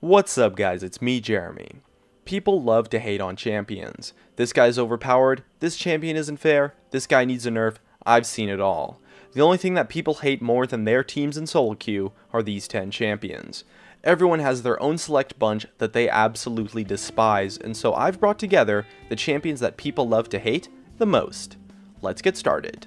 What's up guys, it's me Jeremy. People love to hate on champions. This guy's overpowered, this champion isn't fair, this guy needs a nerf, I've seen it all. The only thing that people hate more than their teams in solo queue are these 10 champions. Everyone has their own select bunch that they absolutely despise, and so I've brought together the champions that people love to hate the most. Let's get started.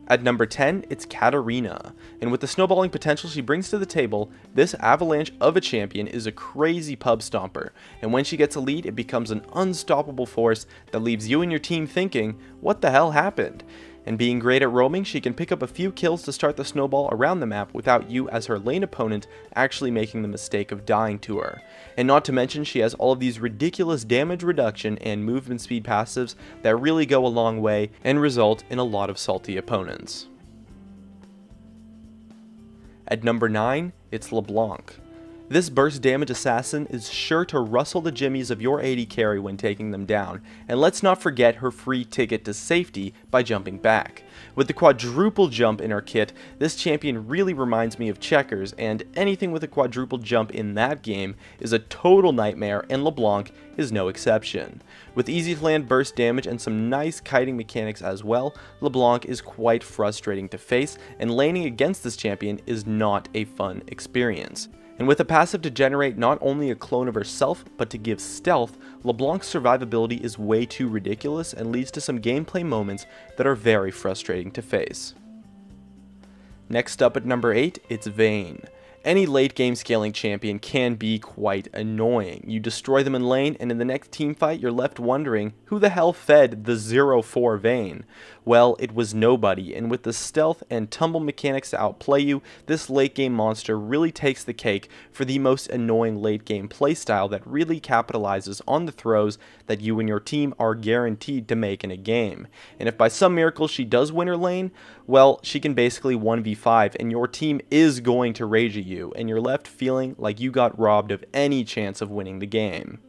At number 10, it's Katarina, and with the snowballing potential she brings to the table, this avalanche of a champion is a crazy pub stomper, and when she gets a lead, it becomes an unstoppable force that leaves you and your team thinking, what the hell happened? And being great at roaming, she can pick up a few kills to start the snowball around the map without you as her lane opponent actually making the mistake of dying to her. And not to mention she has all of these ridiculous damage reduction and movement speed passives that really go a long way and result in a lot of salty opponents. At number 9, it's LeBlanc. This burst damage assassin is sure to rustle the jimmies of your AD carry when taking them down, and let's not forget her free ticket to safety by jumping back. With the quadruple jump in her kit, this champion really reminds me of Checkers, and anything with a quadruple jump in that game is a total nightmare, and LeBlanc is no exception. With easy to land burst damage and some nice kiting mechanics as well, LeBlanc is quite frustrating to face, and laning against this champion is not a fun experience. And with a passive to generate not only a clone of herself, but to give stealth, LeBlanc's survivability is way too ridiculous and leads to some gameplay moments that are very frustrating to face. Next up at number 8, it's Vayne. Any late game scaling champion can be quite annoying. You destroy them in lane, and in the next team fight you're left wondering who the hell fed the 0-4 Vayne? Well, it was nobody, and with the stealth and tumble mechanics to outplay you, this late game monster really takes the cake for the most annoying late game playstyle that really capitalizes on the throws that you and your team are guaranteed to make in a game. And if by some miracle she does win her lane, well, she can basically 1v5 and your team is going to rage at you, and you're left feeling like you got robbed of any chance of winning the game.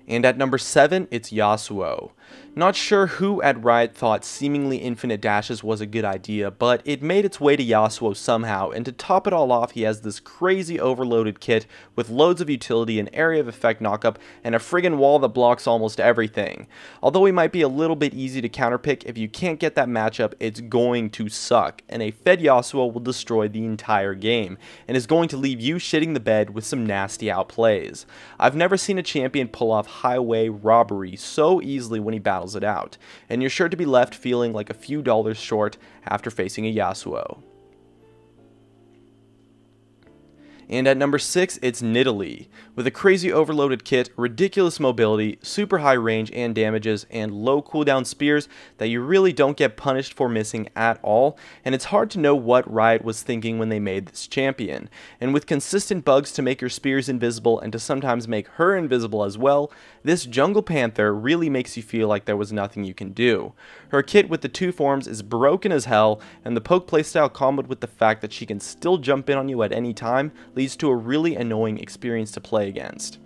And at number 7, it's Yasuo. Not sure who at Riot thought seemingly infinite dashes was a good idea, but it made its way to Yasuo somehow, and to top it all off, he has this crazy overloaded kit with loads of utility, an area of effect knockup, and a friggin' wall that blocks almost everything. Although he might be a little bit easy to counterpick, if you can't get that matchup, it's going to suck, and a fed Yasuo will destroy the entire game, and is going to leave you shitting the bed with some nasty outplays. I've never seen a champion pull off highway robbery so easily when he battles it out, and you're sure to be left feeling like a few dollars short after facing a Yasuo. And at number 6, it's Nidalee. With a crazy overloaded kit, ridiculous mobility, super high range and damages, and low cooldown spears that you really don't get punished for missing at all, and it's hard to know what Riot was thinking when they made this champion. And with consistent bugs to make your spears invisible and to sometimes make her invisible as well, this Jungle Panther really makes you feel like there was nothing you can do. Her kit with the 2 forms is broken as hell, and the poke playstyle comboed with the fact that she can still jump in on you at any time leads to a really annoying experience to play against.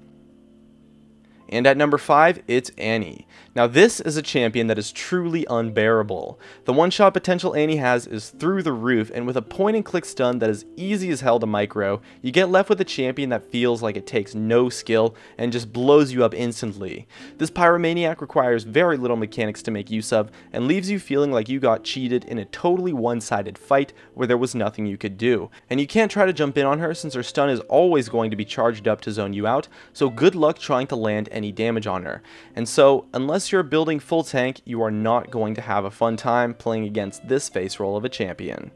And at number 5, it's Annie. Now this is a champion that is truly unbearable. The one-shot potential Annie has is through the roof, and with a point-and-click stun that is easy as hell to micro, you get left with a champion that feels like it takes no skill and just blows you up instantly. This Pyromaniac requires very little mechanics to make use of, and leaves you feeling like you got cheated in a totally one-sided fight where there was nothing you could do. And you can't try to jump in on her since her stun is always going to be charged up to zone you out, so good luck trying to land any damage on her. And so, unless you're building full tank, you are not going to have a fun time playing against this face roll of a champion.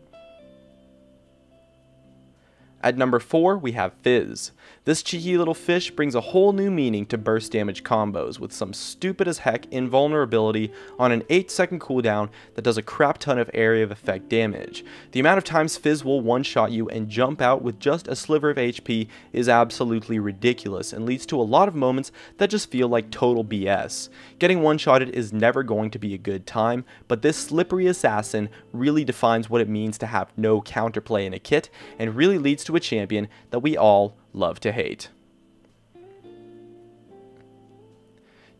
At number 4, we have Fizz. This cheeky little fish brings a whole new meaning to burst damage combos with some stupid as heck invulnerability on an 8-second cooldown that does a crap ton of area of effect damage. The amount of times Fizz will one-shot you and jump out with just a sliver of HP is absolutely ridiculous and leads to a lot of moments that just feel like total BS. Getting one-shotted is never going to be a good time, but this slippery assassin really defines what it means to have no counterplay in a kit and really leads to a champion that we all love to hate.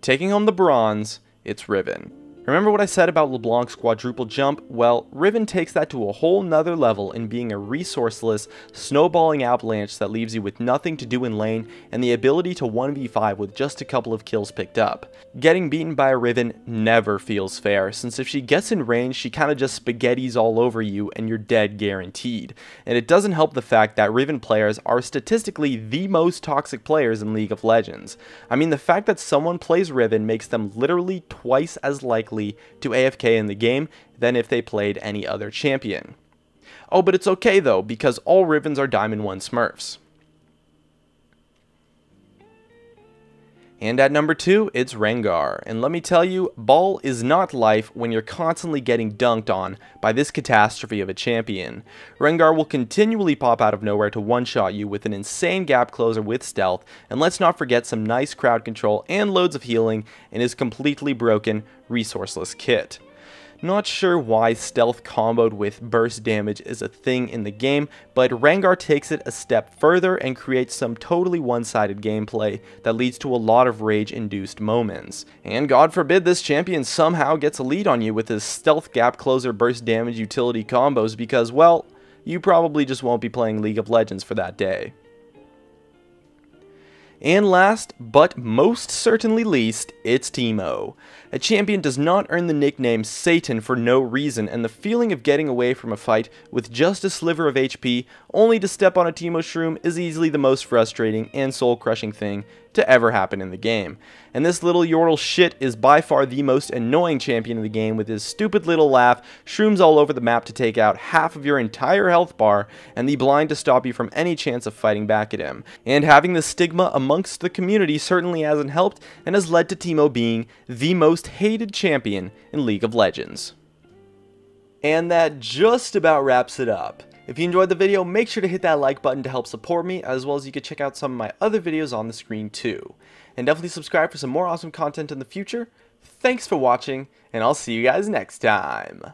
Taking home the bronze, it's Riven. Remember what I said about LeBlanc's quadruple jump? Well, Riven takes that to a whole nother level in being a resourceless, snowballing avalanche that leaves you with nothing to do in lane and the ability to 1v5 with just a couple of kills picked up. Getting beaten by a Riven never feels fair, since if she gets in range, she kinda just spaghettis all over you and you're dead guaranteed. And it doesn't help the fact that Riven players are statistically the most toxic players in League of Legends. I mean, the fact that someone plays Riven makes them literally twice as likely to AFK in the game than if they played any other champion. Oh, but it's okay though, because all Rivens are Diamond 1 Smurfs. And at number 2, it's Rengar. And let me tell you, ball is not life when you're constantly getting dunked on by this catastrophe of a champion. Rengar will continually pop out of nowhere to one-shot you with an insane gap closer with stealth, and let's not forget some nice crowd control and loads of healing in his completely broken, resourceless kit. Not sure why stealth comboed with burst damage is a thing in the game, but Rengar takes it a step further and creates some totally one-sided gameplay that leads to a lot of rage-induced moments. And God forbid this champion somehow gets a lead on you with his stealth gap closer burst damage utility combos because, well, you probably just won't be playing League of Legends for that day. And last, but most certainly least, it's Teemo. A champion does not earn the nickname Satan for no reason, and the feeling of getting away from a fight with just a sliver of HP only to step on a Teemo shroom is easily the most frustrating and soul-crushing thing to ever happen in the game. And this little Yordle shit is by far the most annoying champion in the game with his stupid little laugh, shrooms all over the map to take out half of your entire health bar, and the blind to stop you from any chance of fighting back at him. And having the stigma amongst the community certainly hasn't helped and has led to Teemo being the most hated champion in League of Legends. And that just about wraps it up. If you enjoyed the video, make sure to hit that like button to help support me, as well as you can check out some of my other videos on the screen too. And definitely subscribe for some more awesome content in the future. Thanks for watching, and I'll see you guys next time.